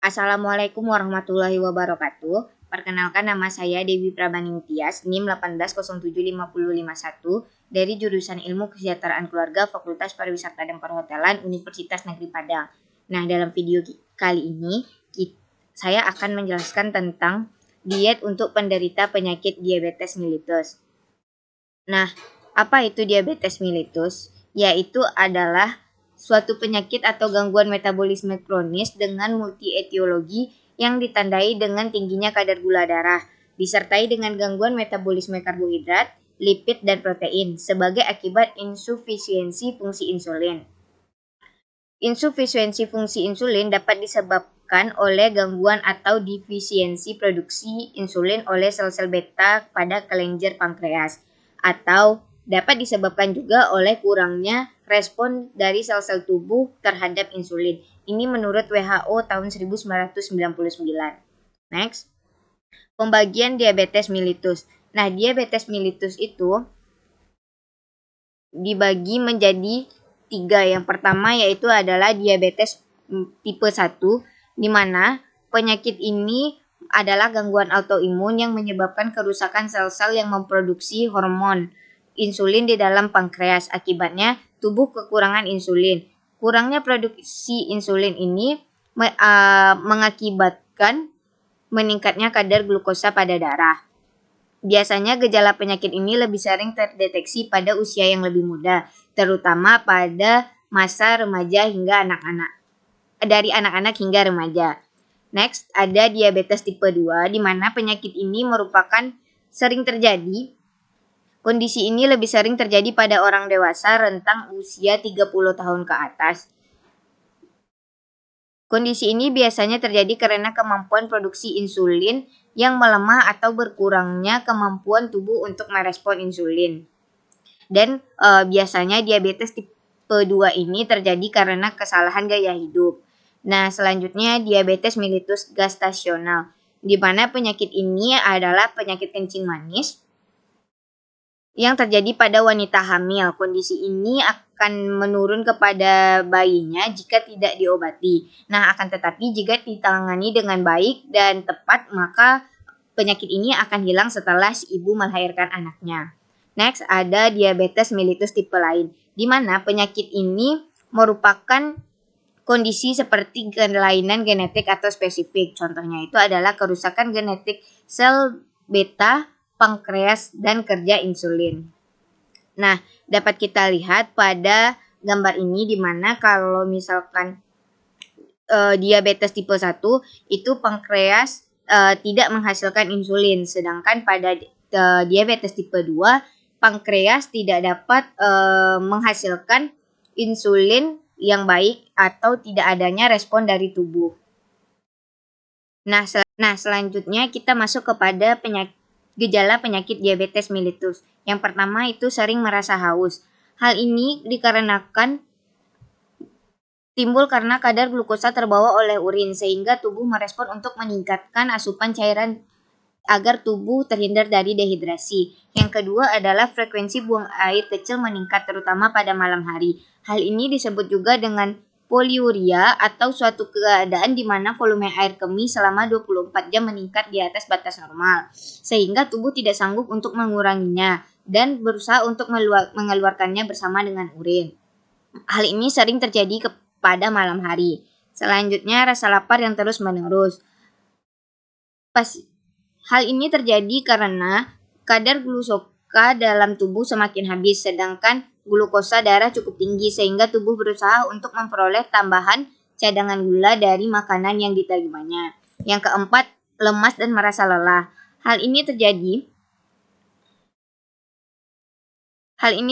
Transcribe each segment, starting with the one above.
Assalamualaikum warahmatullahi wabarakatuh. Perkenalkan, nama saya Dewi Prabaning Tias, NIM 18075051 dari jurusan Ilmu Kesejahteraan Keluarga Fakultas Pariwisata dan Perhotelan Universitas Negeri Padang. Nah, dalam video kali ini saya akan menjelaskan tentang diet untuk penderita penyakit diabetes mellitus. Nah, apa itu diabetes mellitus? Yaitu adalah suatu penyakit atau gangguan metabolisme kronis dengan multietiologi yang ditandai dengan tingginya kadar gula darah, disertai dengan gangguan metabolisme karbohidrat, lipid, dan protein sebagai akibat insufisiensi fungsi insulin. Insufisiensi fungsi insulin dapat disebabkan oleh gangguan atau defisiensi produksi insulin oleh sel-sel beta pada kelenjar pankreas, atau dapat disebabkan juga oleh kurangnya respon dari sel-sel tubuh terhadap insulin. Ini menurut WHO tahun 1999. Next, pembagian diabetes mellitus. Nah, diabetes mellitus itu dibagi menjadi 3. Yang pertama yaitu adalah diabetes tipe 1, di mana penyakit ini adalah gangguan autoimun yang menyebabkan kerusakan sel-sel yang memproduksi hormon insulin di dalam pankreas. Akibatnya, tubuh kekurangan insulin. Kurangnya produksi insulin ini mengakibatkan meningkatnya kadar glukosa pada darah. Biasanya gejala penyakit ini lebih sering terdeteksi pada usia yang lebih muda, terutama pada masa remaja hingga anak-anak hingga remaja. Next, ada diabetes tipe 2, di mana penyakit ini merupakan sering terjadi. Kondisi ini lebih sering terjadi pada orang dewasa rentang usia 30 tahun ke atas. Kondisi ini biasanya terjadi karena kemampuan produksi insulin yang melemah atau berkurangnya kemampuan tubuh untuk merespon insulin. Dan biasanya diabetes tipe 2 ini terjadi karena kesalahan gaya hidup. Nah, selanjutnya diabetes mellitus gestasional, di mana penyakit ini adalah penyakit kencing manis yang terjadi pada wanita hamil. Kondisi ini akan menurun kepada bayinya jika tidak diobati. Nah, akan tetapi jika ditangani dengan baik dan tepat, maka penyakit ini akan hilang setelah si ibu melahirkan anaknya. Next, ada diabetes mellitus tipe lain, di mana penyakit ini merupakan kondisi seperti kelainan genetik atau spesifik. Contohnya itu adalah kerusakan genetik sel beta pankreas dan kerja insulin. Nah, dapat kita lihat pada gambar ini di mana kalau misalkan diabetes tipe 1 itu pankreas tidak menghasilkan insulin, sedangkan pada diabetes tipe 2 pankreas tidak dapat menghasilkan insulin yang baik atau tidak adanya respon dari tubuh. Nah, selanjutnya kita masuk kepada gejala penyakit diabetes mellitus. Yang pertama itu sering merasa haus. Hal ini dikarenakan timbul karena kadar glukosa terbawa oleh urin, sehingga tubuh merespon untuk meningkatkan asupan cairan agar tubuh terhindar dari dehidrasi. Yang kedua adalah frekuensi buang air kecil meningkat, terutama pada malam hari. Hal ini disebut juga dengan poliuria atau suatu keadaan di mana volume air kemih selama 24 jam meningkat di atas batas normal, sehingga tubuh tidak sanggup untuk menguranginya dan berusaha untuk mengeluarkannya bersama dengan urin. Hal ini sering terjadi pada malam hari. Selanjutnya, rasa lapar yang terus-menerus. Hal ini terjadi karena kadar glukosa dalam tubuh semakin habis, sedangkan glukosa darah cukup tinggi, sehingga tubuh berusaha untuk memperoleh tambahan cadangan gula dari makanan yang diterimanya. Yang keempat, lemas dan merasa lelah. Hal ini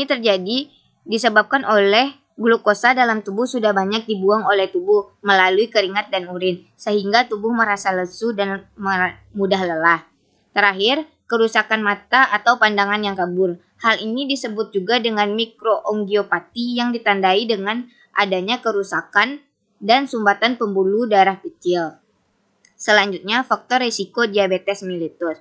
terjadi disebabkan oleh glukosa dalam tubuh sudah banyak dibuang oleh tubuh melalui keringat dan urin, sehingga tubuh merasa lesu dan mudah lelah. Terakhir, kerusakan mata atau pandangan yang kabur. Hal ini disebut juga dengan mikroangiopati yang ditandai dengan adanya kerusakan dan sumbatan pembuluh darah kecil. Selanjutnya, faktor risiko diabetes mellitus.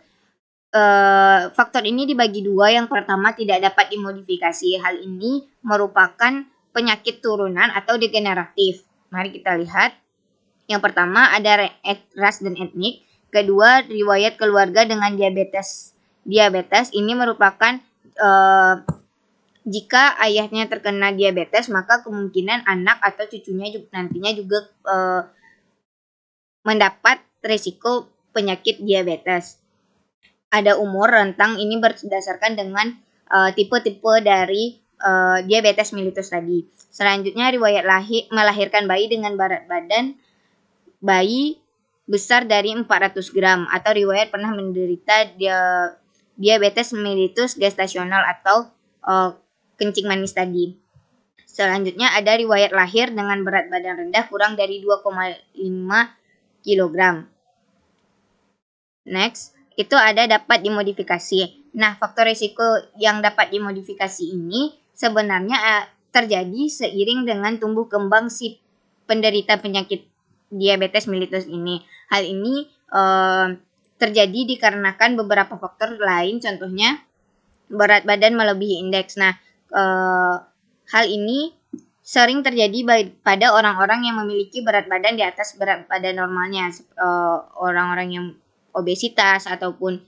Faktor ini dibagi 2. Yang pertama, tidak dapat dimodifikasi. Hal ini merupakan penyakit turunan atau degeneratif. Mari kita lihat. Yang pertama ada ras dan etnik. Kedua, riwayat keluarga dengan diabetes. Diabetes ini merupakan jika ayahnya terkena diabetes, maka kemungkinan anak atau cucunya nantinya juga mendapat risiko penyakit diabetes. Ada umur rentang, ini berdasarkan dengan tipe-tipe dari diabetes mellitus tadi. Selanjutnya, riwayat melahirkan bayi dengan berat badan bayi besar dari 400 gram atau riwayat pernah menderita diabetes mellitus gestasional atau kencing manis tadi. Selanjutnya ada riwayat lahir dengan berat badan rendah kurang dari 2,5 kg. Next, itu ada dapat dimodifikasi. Nah, faktor risiko yang dapat dimodifikasi ini sebenarnya terjadi seiring dengan tumbuh kembang si penderita penyakit diabetes mellitus ini. Hal ini terjadi dikarenakan beberapa faktor lain, contohnya berat badan melebihi indeks. Nah, hal ini sering terjadi pada orang-orang yang memiliki berat badan di atas berat badan normalnya, orang-orang yang obesitas ataupun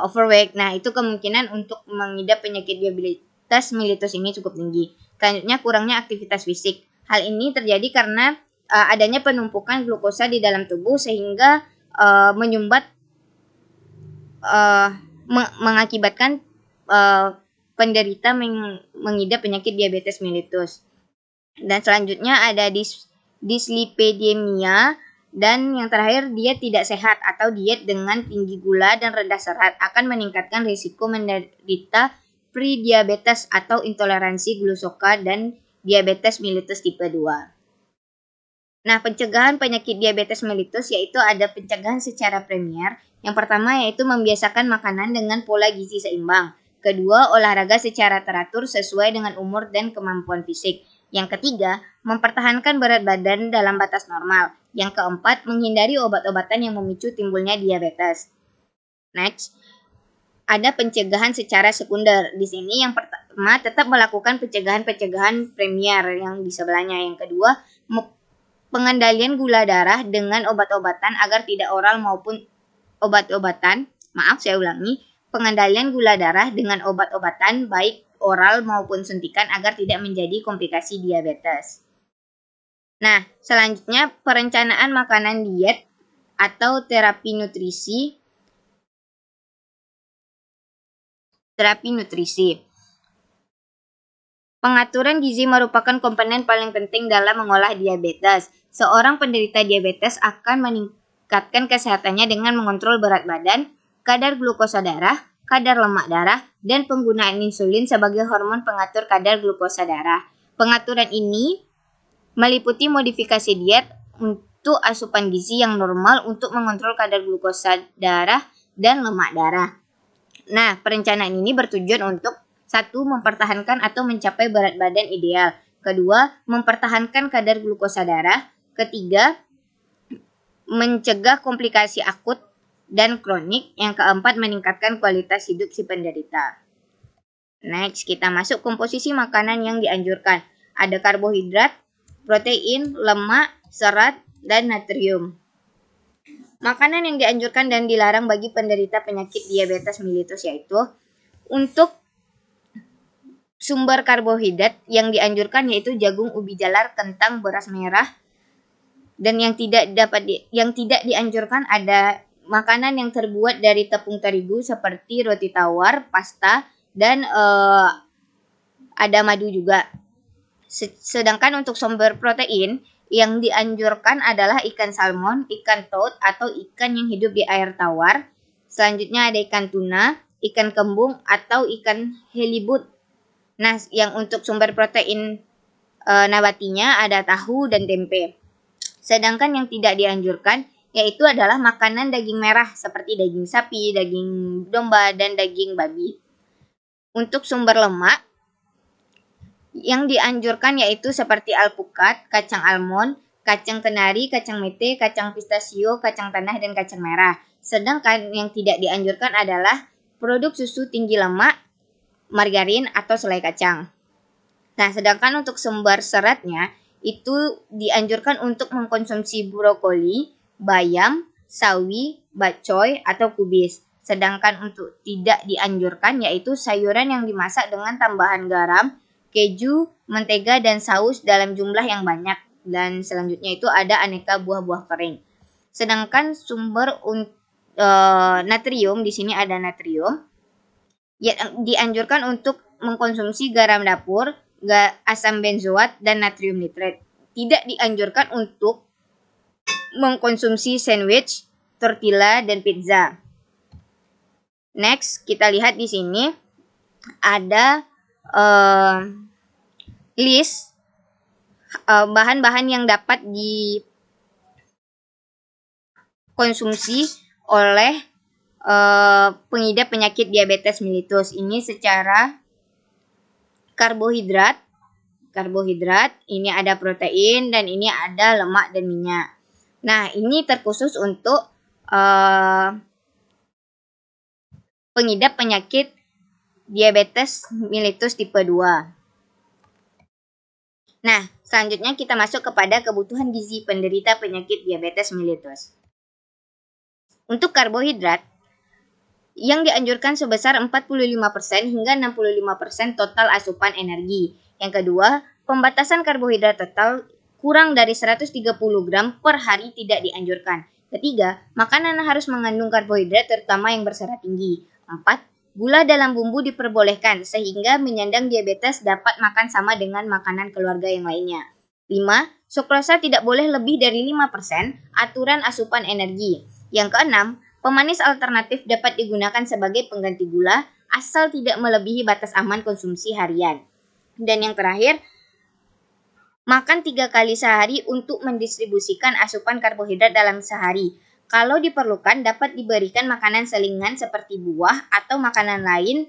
overweight. Nah, itu kemungkinan untuk mengidap penyakit diabetes mellitus ini cukup tinggi. Selanjutnya, kurangnya aktivitas fisik. Hal ini terjadi karena adanya penumpukan glukosa di dalam tubuh sehingga menyumbat mengakibatkan penderita mengidap penyakit diabetes mellitus. Dan selanjutnya ada dislipidemia, dan yang terakhir dia tidak sehat atau diet dengan tinggi gula dan rendah serat akan meningkatkan risiko menderita prediabetes atau intoleransi glukosa dan diabetes mellitus tipe 2. Nah, pencegahan penyakit diabetes mellitus yaitu ada pencegahan secara premier. Yang pertama yaitu membiasakan makanan dengan pola gizi seimbang. Kedua, olahraga secara teratur sesuai dengan umur dan kemampuan fisik. Yang ketiga, mempertahankan berat badan dalam batas normal. Yang keempat, menghindari obat-obatan yang memicu timbulnya diabetes. Next, ada pencegahan secara sekunder. Di sini yang pertama tetap melakukan pencegahan premier yang di sebelahnya. Yang kedua, pengendalian gula darah dengan obat-obatan agar tidak oral maupun obat-obatan. Pengendalian gula darah dengan obat-obatan baik oral maupun suntikan agar tidak menjadi komplikasi diabetes. Nah, selanjutnya perencanaan makanan diet atau terapi nutrisi. Pengaturan gizi merupakan komponen paling penting dalam mengolah diabetes. Seorang penderita diabetes akan meningkatkan kesehatannya dengan mengontrol berat badan, kadar glukosa darah, kadar lemak darah, dan penggunaan insulin sebagai hormon pengatur kadar glukosa darah. Pengaturan ini meliputi modifikasi diet untuk asupan gizi yang normal untuk mengontrol kadar glukosa darah dan lemak darah. Nah, perencanaan ini bertujuan untuk 1. Mempertahankan atau mencapai berat badan ideal. Kedua, mempertahankan kadar glukosa darah. Ketiga, mencegah komplikasi akut dan kronik. Yang keempat, meningkatkan kualitas hidup si penderita. Next, kita masuk komposisi makanan yang dianjurkan. Ada karbohidrat, protein, lemak, serat, dan natrium. Makanan yang dianjurkan dan dilarang bagi penderita penyakit diabetes mellitus yaitu untuk sumber karbohidrat yang dianjurkan yaitu jagung, ubi jalar, kentang, beras merah. Dan yang tidak dianjurkan ada makanan yang terbuat dari tepung terigu seperti roti tawar, pasta, dan ada madu juga. Sedangkan untuk sumber protein yang dianjurkan adalah ikan salmon, ikan trout atau ikan yang hidup di air tawar. Selanjutnya ada ikan tuna, ikan kembung atau ikan halibut. Nah, yang untuk sumber protein nabatinya ada tahu dan tempe. Sedangkan yang tidak dianjurkan yaitu adalah makanan daging merah seperti daging sapi, daging domba, dan daging babi. Untuk sumber lemak yang dianjurkan yaitu seperti alpukat, kacang almond, kacang kenari, kacang mete, kacang pistasio, kacang tanah, dan kacang merah. Sedangkan yang tidak dianjurkan adalah produk susu tinggi lemak, margarin, atau selai kacang. Nah, sedangkan untuk sumber seratnya itu dianjurkan untuk mengkonsumsi brokoli, bayam, sawi, bakcoy, atau kubis. Sedangkan untuk tidak dianjurkan yaitu sayuran yang dimasak dengan tambahan garam, keju, mentega, dan saus dalam jumlah yang banyak. Dan selanjutnya itu ada aneka buah-buah kering. Sedangkan sumber natrium, di sini ada natrium, ya, dianjurkan untuk mengkonsumsi garam dapur, asam benzoat, dan natrium nitrat. Tidak dianjurkan untuk mengkonsumsi sandwich, tortilla, dan pizza. Next, kita lihat di sini ada list bahan-bahan yang dapat dikonsumsi oleh pengidap penyakit diabetes mellitus. Ini secara karbohidrat, ini ada protein, dan ini ada lemak dan minyak. Nah, ini terkhusus untuk pengidap penyakit diabetes mellitus tipe 2. Nah, selanjutnya kita masuk kepada kebutuhan gizi penderita penyakit diabetes mellitus. Untuk karbohidrat, yang dianjurkan sebesar 45% hingga 65% total asupan energi. Yang kedua, pembatasan karbohidrat total kurang dari 130 gram per hari tidak dianjurkan. Ketiga, makanan harus mengandung karbohidrat terutama yang berserat tinggi. 4. Gula dalam bumbu diperbolehkan sehingga menyandang diabetes dapat makan sama dengan makanan keluarga yang lainnya. 5. Sukrosa tidak boleh lebih dari 5% aturan asupan energi. Yang keenam, pemanis alternatif dapat digunakan sebagai pengganti gula asal tidak melebihi batas aman konsumsi harian. Dan yang terakhir, makan 3 kali sehari untuk mendistribusikan asupan karbohidrat dalam sehari. Kalau diperlukan, dapat diberikan makanan selingan seperti buah atau makanan lain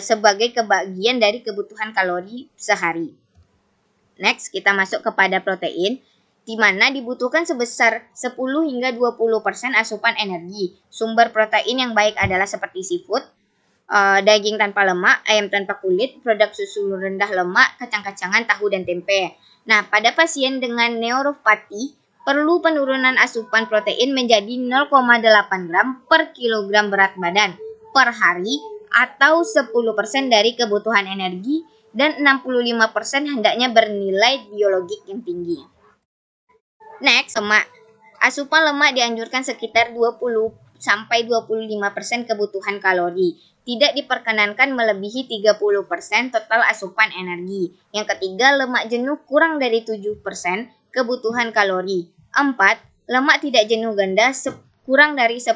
sebagai kebagian dari kebutuhan kalori sehari. Next, kita masuk kepada protein, di mana dibutuhkan sebesar 10 hingga 20% asupan energi. Sumber protein yang baik adalah seperti seafood, daging tanpa lemak, ayam tanpa kulit, produk susu rendah lemak, kacang-kacangan, tahu, dan tempe. Nah, pada pasien dengan neuropati, perlu penurunan asupan protein menjadi 0,8 gram per kilogram berat badan per hari atau 10% dari kebutuhan energi dan 65% hendaknya bernilai biologik yang tinggi. Next, lemak. Asupan lemak dianjurkan sekitar 20-25% kebutuhan kalori. Tidak diperkenankan melebihi 30% total asupan energi. Yang ketiga, lemak jenuh kurang dari 7% kebutuhan kalori. 4. Lemak tidak jenuh ganda kurang dari 10%,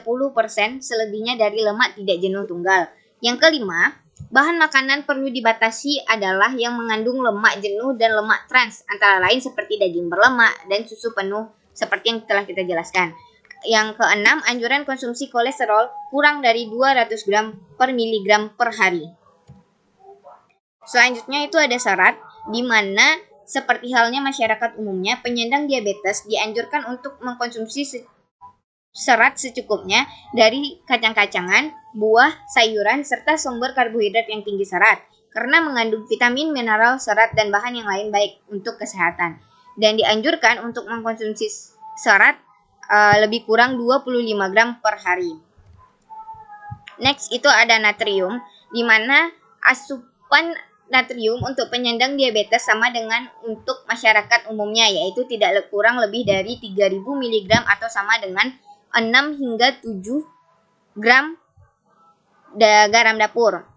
selebihnya dari lemak tidak jenuh tunggal. Yang kelima, bahan makanan perlu dibatasi adalah yang mengandung lemak jenuh dan lemak trans, antara lain seperti daging berlemak dan susu penuh seperti yang telah kita jelaskan. Yang keenam, anjuran konsumsi kolesterol kurang dari 200 gram per miligram per hari. Selanjutnya itu ada syarat, di mana seperti halnya masyarakat umumnya, penyandang diabetes dianjurkan untuk mengkonsumsi serat secukupnya dari kacang-kacangan, buah, sayuran, serta sumber karbohidrat yang tinggi serat, karena mengandung vitamin, mineral, serat, dan bahan yang lain baik untuk kesehatan. Dan dianjurkan untuk mengkonsumsi serat lebih kurang 25 gram per hari. Next, itu ada natrium, di mana asupan natrium untuk penyandang diabetes sama dengan untuk masyarakat umumnya, yaitu tidak kurang lebih dari 3000 mg atau sama dengan 6 hingga 7 gram garam dapur.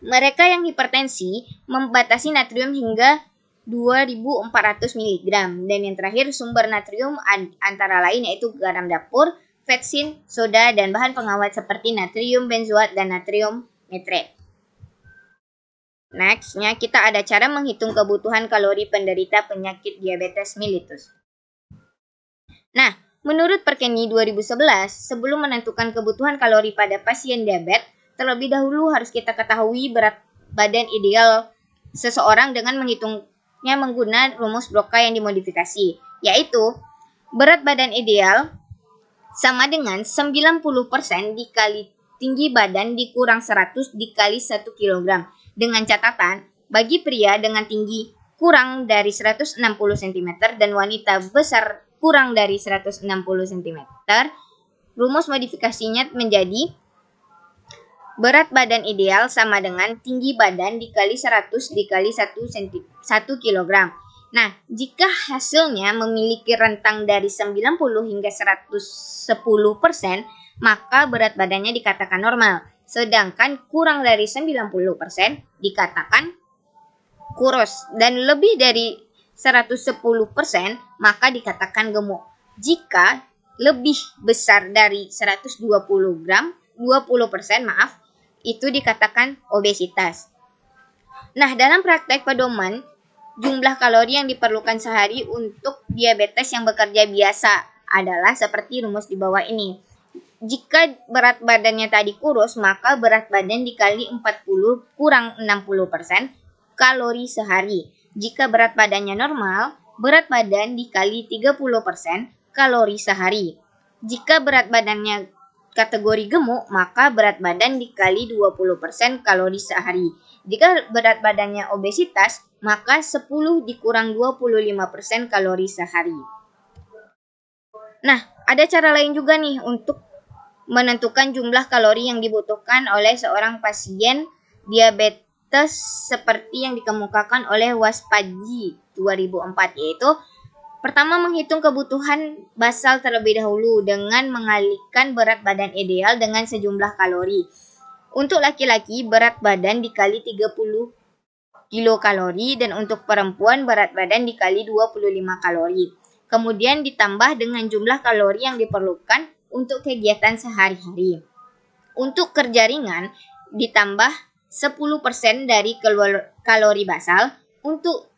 Mereka yang hipertensi membatasi natrium hingga 2400 mg. Dan yang terakhir, sumber natrium antara lain yaitu garam dapur, vetsin, soda, dan bahan pengawet seperti natrium benzoat dan natrium nitrat. Next-nya kita ada cara menghitung kebutuhan kalori penderita penyakit diabetes mellitus. Nah, menurut Perkeni 2011, sebelum menentukan kebutuhan kalori pada pasien diabetes, terlebih dahulu harus kita ketahui berat badan ideal seseorang dengan menghitungnya menggunakan rumus Broca yang dimodifikasi, yaitu berat badan ideal sama dengan 90% dikali tinggi badan dikurang 100 dikali 1 kg. Dengan catatan, bagi pria dengan tinggi kurang dari 160 cm dan wanita besar kurang dari 160 cm, rumus modifikasinya menjadi berat badan ideal sama dengan tinggi badan dikali 100 dikali 1 kg. Nah, jika hasilnya memiliki rentang dari 90 hingga 110%, maka berat badannya dikatakan normal. Sedangkan kurang dari 90% dikatakan kurus, dan lebih dari 110% maka dikatakan gemuk. Jika lebih besar dari 120%, itu dikatakan obesitas. Nah, dalam praktek pedoman, jumlah kalori yang diperlukan sehari untuk diabetes yang bekerja biasa adalah seperti rumus di bawah ini. Jika berat badannya tadi kurus, maka berat badan dikali 40 kurang 60% kalori sehari. Jika berat badannya normal, berat badan dikali 30% kalori sehari. Jika berat badannya kategori gemuk, maka berat badan dikali 20% kalori sehari. Jika berat badannya obesitas, maka 10 dikurang 25% kalori sehari. Nah, ada cara lain juga nih untuk menentukan jumlah kalori yang dibutuhkan oleh seorang pasien diabetes seperti yang dikemukakan oleh Waspadji 2004, yaitu pertama, menghitung kebutuhan basal terlebih dahulu dengan mengalihkan berat badan ideal dengan sejumlah kalori. Untuk laki-laki, berat badan dikali 30 kilokalori dan untuk perempuan berat badan dikali 25 kalori. Kemudian ditambah dengan jumlah kalori yang diperlukan untuk kegiatan sehari-hari. Untuk kerja ringan ditambah 10% dari kalori basal. Untuk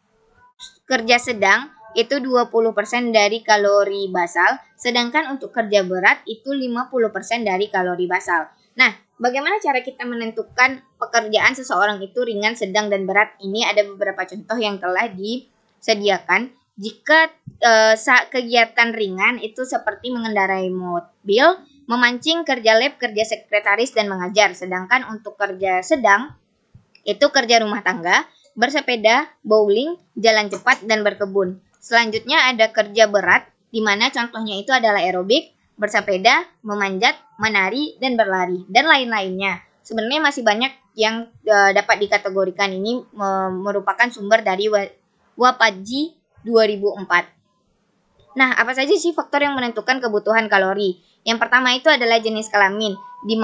kerja sedang itu 20% dari kalori basal, sedangkan untuk kerja berat itu 50% dari kalori basal. Nah, bagaimana cara kita menentukan pekerjaan seseorang itu ringan, sedang, dan berat? Ini ada beberapa contoh yang telah disediakan. Jika kegiatan ringan itu seperti mengendarai mobil, memancing, kerja lab, kerja sekretaris, dan mengajar. Sedangkan untuk kerja sedang itu kerja rumah tangga, bersepeda, bowling, jalan cepat, dan berkebun. Selanjutnya ada kerja berat, di mana contohnya itu adalah aerobik, bersepeda, memanjat, menari, dan berlari, dan lain-lainnya. Sebenarnya masih banyak yang dapat dikategorikan. Ini merupakan sumber dari Waspadji 2004. Nah, apa saja sih faktor yang menentukan kebutuhan kalori? Yang pertama itu adalah jenis kelamin, di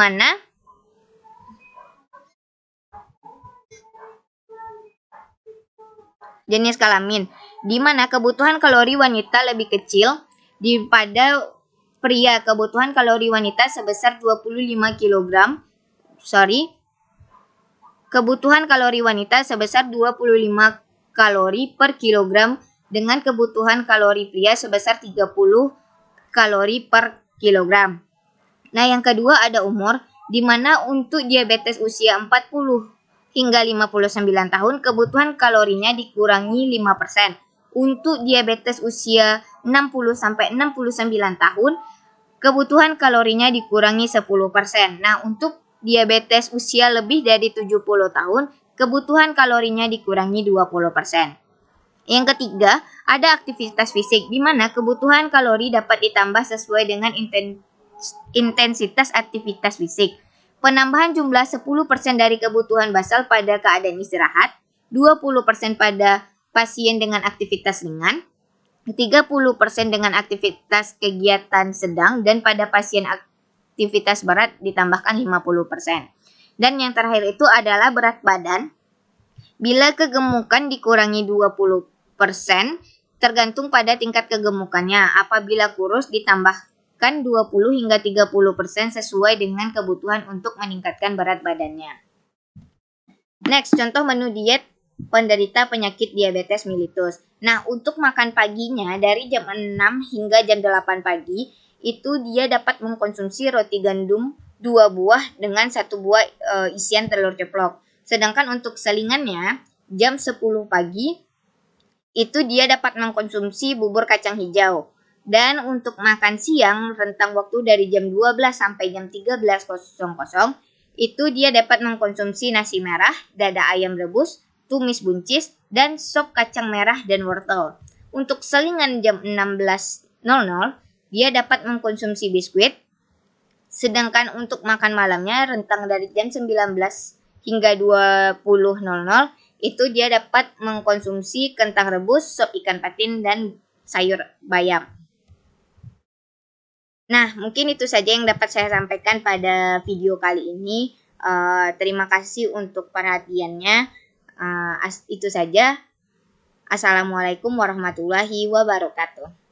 mana kebutuhan kalori wanita lebih kecil daripada pria. Kebutuhan kalori wanita sebesar 25 kg. Kebutuhan kalori wanita sebesar 25 kalori per kilogram dengan kebutuhan kalori pria sebesar 30 kalori per kilogram. Nah, yang kedua ada umur, di mana untuk diabetes usia 40 hingga 59 tahun kebutuhan kalorinya dikurangi 5%. Untuk diabetes usia 60 sampai 69 tahun kebutuhan kalorinya dikurangi 10%. Nah, untuk diabetes usia lebih dari 70 tahun kebutuhan kalorinya dikurangi 20%. Yang ketiga, ada aktivitas fisik, di mana kebutuhan kalori dapat ditambah sesuai dengan intensitas aktivitas fisik. Penambahan jumlah 10% dari kebutuhan basal pada keadaan istirahat, 20% pada pasien dengan aktivitas ringan, 30% dengan aktivitas kegiatan sedang, dan pada pasien aktivitas berat ditambahkan 50%. Dan yang terakhir itu adalah berat badan. Bila kegemukan dikurangi 20%, tergantung pada tingkat kegemukannya. Apabila kurus ditambahkan 20 hingga 30% sesuai dengan kebutuhan untuk meningkatkan berat badannya. Next, contoh menu diet penderita penyakit diabetes mellitus. Nah, untuk makan paginya dari jam 6 hingga jam 8 pagi, itu dia dapat mengkonsumsi roti gandum 2 buah dengan 1 buah isian telur ceplok. Sedangkan untuk selingannya, jam 10 pagi, itu dia dapat mengkonsumsi bubur kacang hijau. Dan untuk makan siang, rentang waktu dari jam 12 sampai jam 13.00, itu dia dapat mengkonsumsi nasi merah, dada ayam rebus, tumis buncis, dan sop kacang merah dan wortel. Untuk selingan jam 16.00, dia dapat mengkonsumsi biskuit. Sedangkan untuk makan malamnya rentang dari jam 19 hingga 20.00 itu dia dapat mengkonsumsi kentang rebus, sop ikan patin, dan sayur bayam. Nah, mungkin itu saja yang dapat saya sampaikan pada video kali ini. Terima kasih untuk perhatiannya. Itu saja. Assalamualaikum warahmatullahi wabarakatuh.